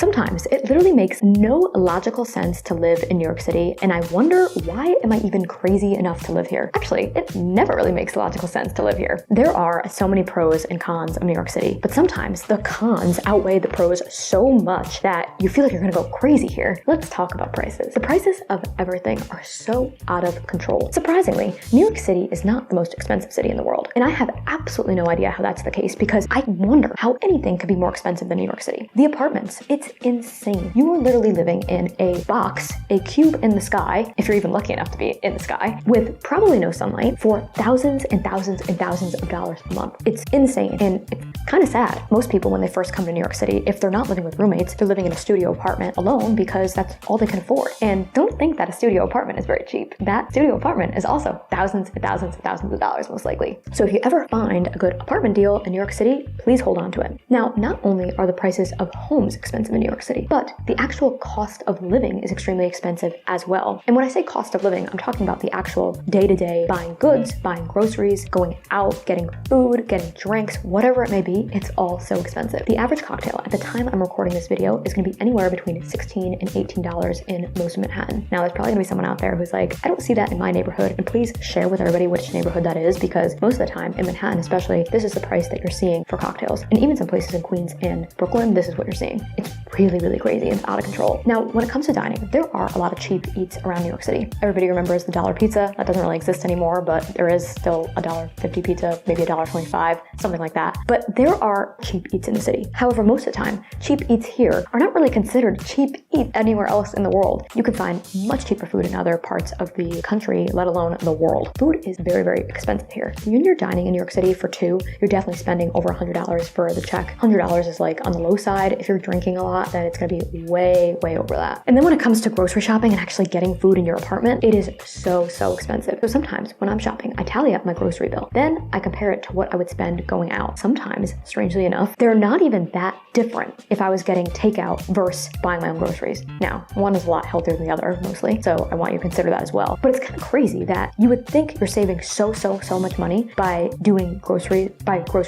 Sometimes it literally makes no logical sense to live in New York City, and I wonder, why am I even crazy enough to live here? Actually, it never really makes logical sense to live here. There are so many pros and cons of New York City, but sometimes the cons outweigh the pros so much that you feel like you're gonna go crazy here. Let's talk about prices. The prices of everything are so out of control. Surprisingly, New York City is not the most expensive city in the world, and I have absolutely no idea how that's the case, because I wonder how anything could be more expensive than New York City. The apartments, it's insane. You are literally living in a box, a cube in the sky, if you're even lucky enough to be in the sky, with probably no sunlight, for thousands and thousands and thousands of dollars a month. It's insane, and it's kind of sad. Most people, when they first come to New York City, if they're not living with roommates, they're living in a studio apartment alone because that's all they can afford. And don't think that a studio apartment is very cheap. That studio apartment is also thousands and thousands and thousands of dollars, most likely. So if you ever find a good apartment deal in New York City, please hold on to it. Now, not only are the prices of homes expensive in New York City, but the actual cost of living is extremely expensive as well. And when I say cost of living, I'm talking about the actual day-to-day buying goods, buying groceries, going out, getting food, getting drinks, whatever it may be, it's all so expensive. The average cocktail at the time I'm recording this video is going to be anywhere between $16 and $18 in most of Manhattan. Now, there's probably going to be someone out there who's like, I don't see that in my neighborhood, and please share with everybody which neighborhood that is, because most of the time in Manhattan especially, this is the price that you're seeing for cocktails. And even some places in Queens and Brooklyn, this is what you're seeing. It's really, really crazy. It's out of control. Now, when it comes to dining, there are a lot of cheap eats around New York City. Everybody remembers the dollar pizza. That doesn't really exist anymore, but there is still a $1.50 pizza, maybe $1.25, something like that. But there are cheap eats in the city. However, most of the time, cheap eats here are not really considered cheap eat anywhere else in the world. You can find much cheaper food in other parts of the country, let alone the world. Food is very, very expensive here. When you're dining in New York City for two, you're definitely spending over $100 for the check. $100 is like on the low side. If you're drinking a lot, then it's gonna be way, way over that. And then when it comes to grocery shopping and actually getting food in your apartment, it is so, so expensive. So sometimes when I'm shopping, I tally up my grocery bill. Then I compare it to what I would spend going out. Sometimes, strangely enough, they're not even that different if I was getting takeout versus buying my own groceries. Now, one is a lot healthier than the other, mostly, so I want you to consider that as well. But it's kind of crazy that you would think you're saving so much money by doing grocery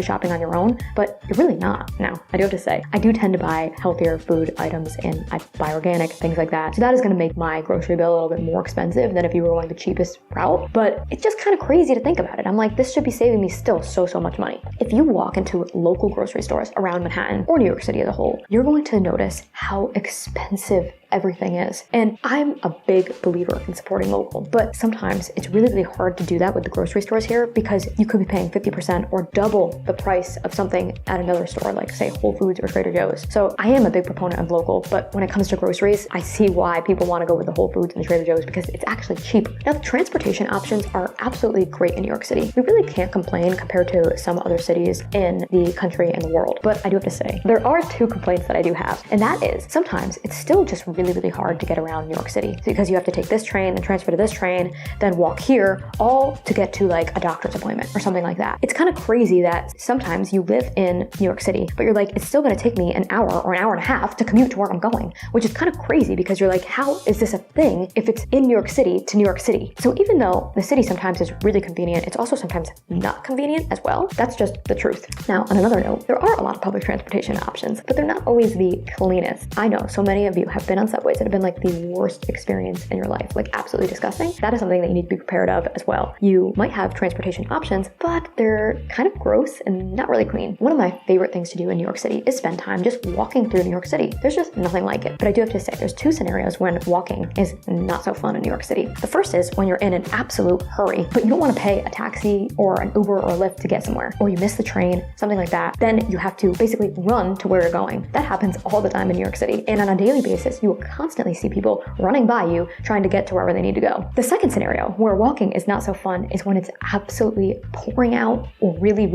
shopping on your own, but you're really not. Now, I do have to say, I do tend to buy healthier food items, and I buy organic, things like that. So that is going to make my grocery bill a little bit more expensive than if you were going the cheapest route. But it's just kind of crazy to think about it. I'm like, this should be saving me still so much money. If you walk into local grocery stores around Manhattan or New York City as a whole, you're going to notice how expensive everything is. And I'm a big believer in supporting local, but sometimes it's really, really hard to do that with the grocery stores here, because you could be paying 50% or double the price of something at another store, like say Whole Foods or Trader Joe's. So I am a big proponent of local, but when it comes to groceries, I see why people want to go with the Whole Foods and the Trader Joe's, because it's actually cheap. Now, the transportation options are absolutely great in New York City. We really can't complain compared to some other cities in the country and the world. But I do have to say, there are two complaints that I do have, and that is sometimes it's still just really hard to get around New York City, because you have to take this train and transfer to this train, then walk here, all to get to like a doctor's appointment or something like that. It's kind of crazy that sometimes you live in New York City, but you're like, it's still going to take me an hour or an hour and a half to commute to where I'm going, which is kind of crazy, because you're like, how is this a thing if it's in New York City to New York City? So even though the city sometimes is really convenient, it's also sometimes not convenient as well. That's just the truth. Now, on another note, there are a lot of public transportation options, but they're not always the cleanest. I know so many of you have been on subways that have been like the worst experience in your life, like absolutely disgusting. That is something that you need to be prepared of as well. You might have transportation options, but they're kind of gross and not really clean. One of my favorite things to do in New York City is spend time just walking through New York City. There's just nothing like it. But I do have to say, there's two scenarios when walking is not so fun in New York City. The first is when you're in an absolute hurry, but you don't want to pay a taxi or an Uber or a Lyft to get somewhere, or you miss the train, something like that. Then you have to basically run to where you're going. That happens all the time in New York City. And on a daily basis, you will constantly see people running by you trying to get to wherever they need to go. The second scenario where walking is not so fun is when it's absolutely pouring out or really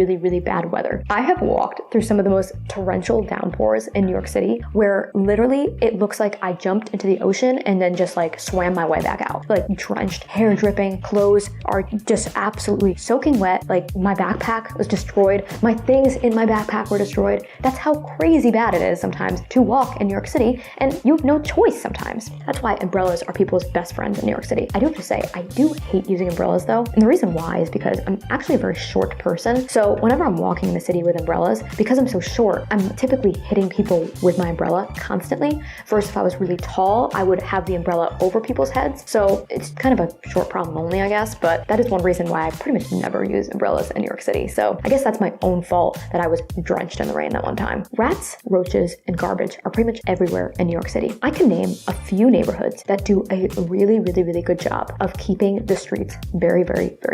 bad weather. I have walked through some of the most torrential downpours in New York City, where literally it looks like I jumped into the ocean and then just like swam my way back out. Like drenched, hair dripping, clothes are just absolutely soaking wet. Like my backpack was destroyed. My things in my backpack were destroyed. That's how crazy bad it is sometimes to walk in New York City, and you have no choice sometimes. That's why umbrellas are people's best friends in New York City. I do have to say, I do hate using umbrellas though. And the reason why is because I'm actually a very short person. So whenever I'm walking in the city with umbrellas, because I'm so short, I'm typically hitting people with my umbrella constantly. First, if I was really tall, I would have the umbrella over people's heads. So it's kind of a short problem only, I guess, but that is one reason why I pretty much never use umbrellas in New York City. So I guess that's my own fault that I was drenched in the rain that one time. Rats, roaches, and garbage are pretty much everywhere in New York City. I can name a few neighborhoods that do a really good job of keeping the streets very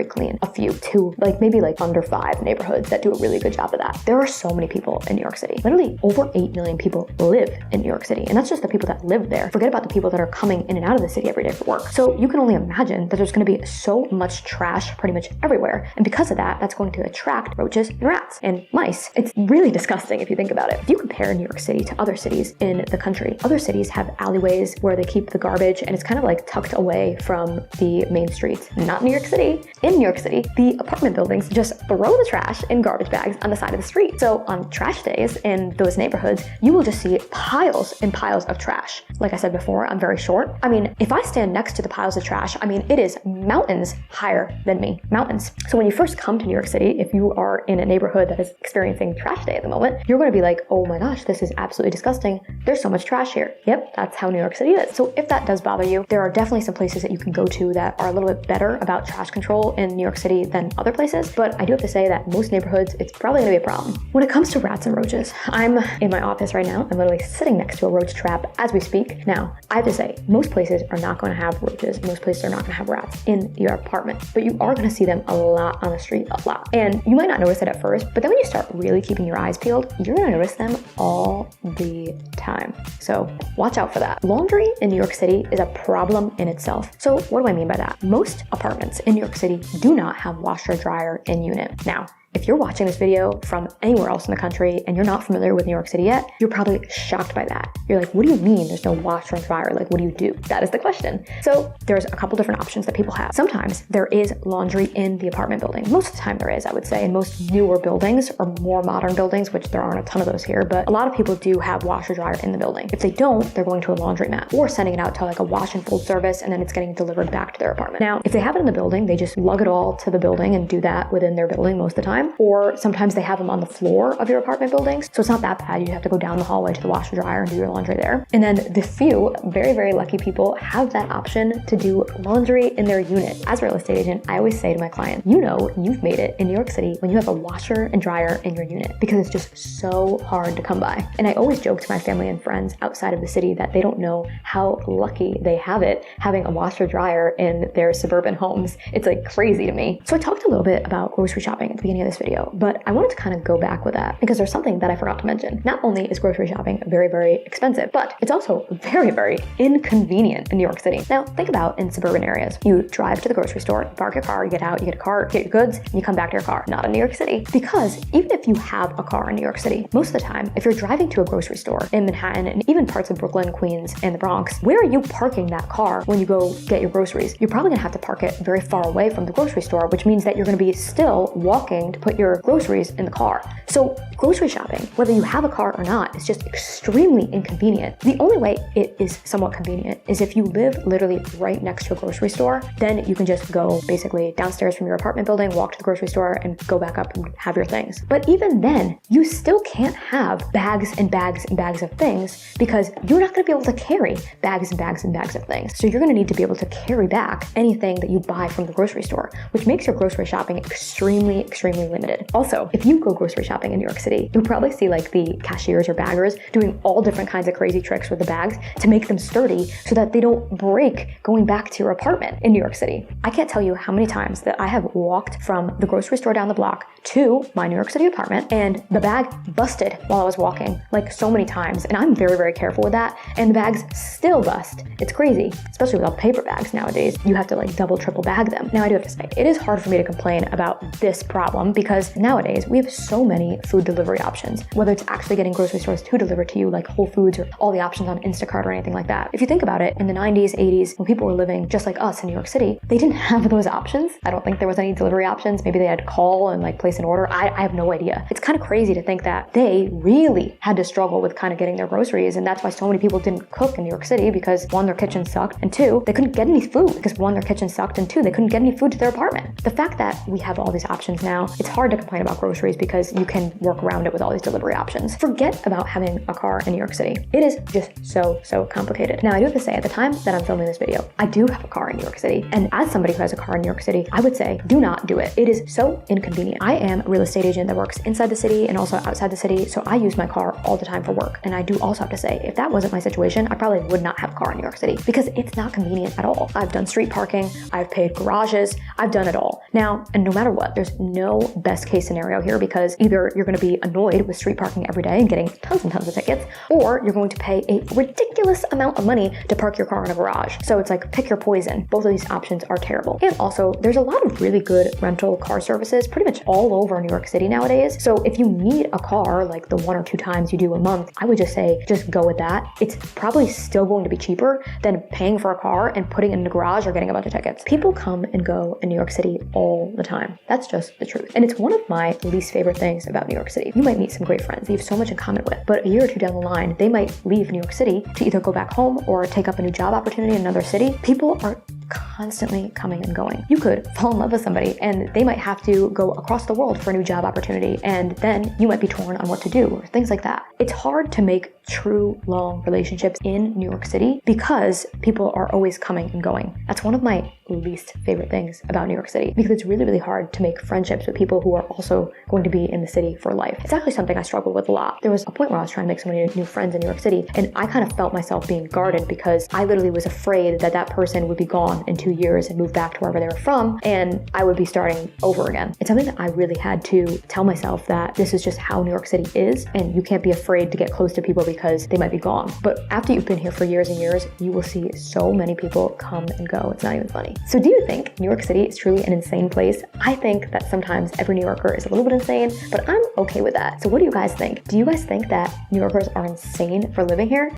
clean. A few, two, maybe under 5 neighborhoods that do a really good job of that. There are so many people in New York City. Literally over 8 million people live in New York City. And that's just the people that live there. Forget about the people that are coming in and out of the city every day for work. So you can only imagine that there's going to be so much trash pretty much everywhere. And because of that, that's going to attract roaches and rats and mice. It's really disgusting if you think about it. If you compare New York City to other cities in the country, other cities have alleyways where they keep the garbage and it's kind of tucked away from the main streets. Not New York City. In New York City, the apartment buildings just throw the trash in garbage bags on the side of the street. So on trash days in those neighborhoods, you will just see piles and piles of trash. Like I said before, I'm very short. I mean, if I stand next to the piles of trash, it is mountains higher than me. Mountains. So when you first come to New York City, if you are in a neighborhood that is experiencing trash day at the moment, you're going to be like, oh my gosh, this is absolutely disgusting. There's so much trash here. Yep, that's how New York City is. So if that does bother you, there are definitely some places that you can go to that are a little bit better about trash control in New York City than other places. But I do have to say that most neighborhoods, it's probably going to be a problem. When it comes to rats and roaches, I'm in my office right now. I'm literally sitting next to a roach trap as we speak. Now, I have to say, most places are not going to have roaches. Most places are not going to have rats in your apartment, but you are going to see them a lot on the street, a lot. And you might not notice it at first, but then when you start really keeping your eyes peeled, you're going to notice them all the time. So watch out for that. Laundry in New York City is a problem in itself. So what do I mean by that? Most apartments in New York City do not have washer dryer in unit. Now, if you're watching this video from anywhere else in the country and you're not familiar with New York City yet, you're probably shocked by that. You're like, what do you mean there's no washer and dryer? What do you do? That is the question. So there's a couple different options that people have. Sometimes there is laundry in the apartment building. Most of the time there is, I would say, in most newer buildings or more modern buildings, which there aren't a ton of those here, but a lot of people do have washer dryer in the building. If they don't, they're going to a laundromat or sending it out to a wash and fold service, and then it's getting delivered back to their apartment. Now, if they have it in the building, they just lug it all to the building and do that within their building most of the time. Or sometimes they have them on the floor of your apartment buildings. So it's not that bad. You have to go down the hallway to the washer dryer and do your laundry there. And then the few very lucky people have that option to do laundry in their unit. As a real estate agent, I always say to my client, you know you've made it in New York City when you have a washer and dryer in your unit, because it's just so hard to come by. And I always joke to my family and friends outside of the city that they don't know how lucky they have it having a washer dryer in their suburban homes. It's crazy to me. So I talked a little bit about grocery shopping at the beginning of this video, but I wanted to kind of go back with that because there's something that I forgot to mention. Not only is grocery shopping very expensive, but it's also very inconvenient in New York City. Now, think about in suburban areas. You drive to the grocery store, park your car, you get out, you get a car, get your goods, and you come back to your car. Not in New York City. Because even if you have a car in New York City, most of the time, if you're driving to a grocery store in Manhattan and even parts of Brooklyn, Queens, and the Bronx, where are you parking that car when you go get your groceries? You're probably gonna have to park it very far away from the grocery store, which means that you're gonna be still walking to put your groceries in the car. So grocery shopping, whether you have a car or not, is just extremely inconvenient. The only way it is somewhat convenient is if you live literally right next to a grocery store, then you can just go basically downstairs from your apartment building, walk to the grocery store, and go back up and have your things. But even then, you still can't have bags and bags and bags of things because you're not gonna be able to carry bags and bags and bags of things. So you're gonna need to be able to carry back anything that you buy from the grocery store, which makes your grocery shopping extremely limited. Also, if you go grocery shopping in New York City, you'll probably see the cashiers or baggers doing all different kinds of crazy tricks with the bags to make them sturdy so that they don't break going back to your apartment in New York City. I can't tell you how many times that I have walked from the grocery store down the block to my New York City apartment and the bag busted while I was walking, so many times. And I'm very careful with that. And the bags still bust. It's crazy, especially with all paper bags nowadays. You have to double, triple bag them. Now I do have to say, it is hard for me to complain about this problem because nowadays we have so many food delivery options, whether it's actually getting grocery stores to deliver to you like Whole Foods or all the options on Instacart or anything like that. If you think about it, in the 90s, 80s, when people were living just like us in New York City, they didn't have those options. I don't think there was any delivery options. Maybe they had to call and place place in order. I have no idea. It's kind of crazy to think that they really had to struggle with kind of getting their groceries, and that's why so many people didn't cook in New York City, because one, their kitchen sucked, and two, they couldn't get any food, because one, their kitchen sucked, and two, they couldn't get any food to their apartment. The fact that we have all these options now, it's hard to complain about groceries because you can work around it with all these delivery options. Forget about having a car in New York City. It is just so complicated. Now, I do have to say, at the time that I'm filming this video, I do have a car in New York City, and as somebody who has a car in New York City, I would say do not do it. It is so inconvenient. I am a real estate agent that works inside the city and also outside the city, so I use my car all the time for work. And I do also have to say, if that wasn't my situation, I probably would not have a car in New York City because it's not convenient at all. I've done street parking, I've paid garages, I've done it all. Now, and no matter what, there's no best case scenario here, because either you're going to be annoyed with street parking every day and getting tons and tons of tickets, or you're going to pay a ridiculous amount of money to park your car in a garage. So it's like, pick your poison. Both of these options are terrible. And also, there's a lot of really good rental car services pretty much all over New York City nowadays. So if you need a car like the 1 or 2 times you do a month, I would just say, just go with that. It's probably still going to be cheaper than paying for a car and putting it in the garage or getting a bunch of tickets. People come and go in New York City all the time. That's just the truth. And it's one of my least favorite things about New York City. You might meet some great friends that you have so much in common with, but a year or two down the line, they might leave New York City to either go back home or take up a new job opportunity in another city. People are constantly coming and going. You could fall in love with somebody and they might have to go across the world for a new job opportunity, and then you might be torn on what to do or things like that. It's hard to make true long relationships in New York City because people are always coming and going. That's one of my least favorite things about New York City, because it's really hard to make friendships with people who are also going to be in the city for life. It's actually something I struggled with a lot. There was a point where I was trying to make so many new friends in New York City, and I kind of felt myself being guarded because I literally was afraid that that person would be gone in 2 years and move back to wherever they were from, and I would be starting over again. It's something that I really had to tell myself that this is just how New York City is, and you can't be afraid to get close to people because they might be gone. But after you've been here for years and years, you will see so many people come and go. It's not even funny. So do you think New York City is truly an insane place? I think that sometimes every New Yorker is a little bit insane, but I'm okay with that. So what do you guys think? Do you guys think that New Yorkers are insane for living here?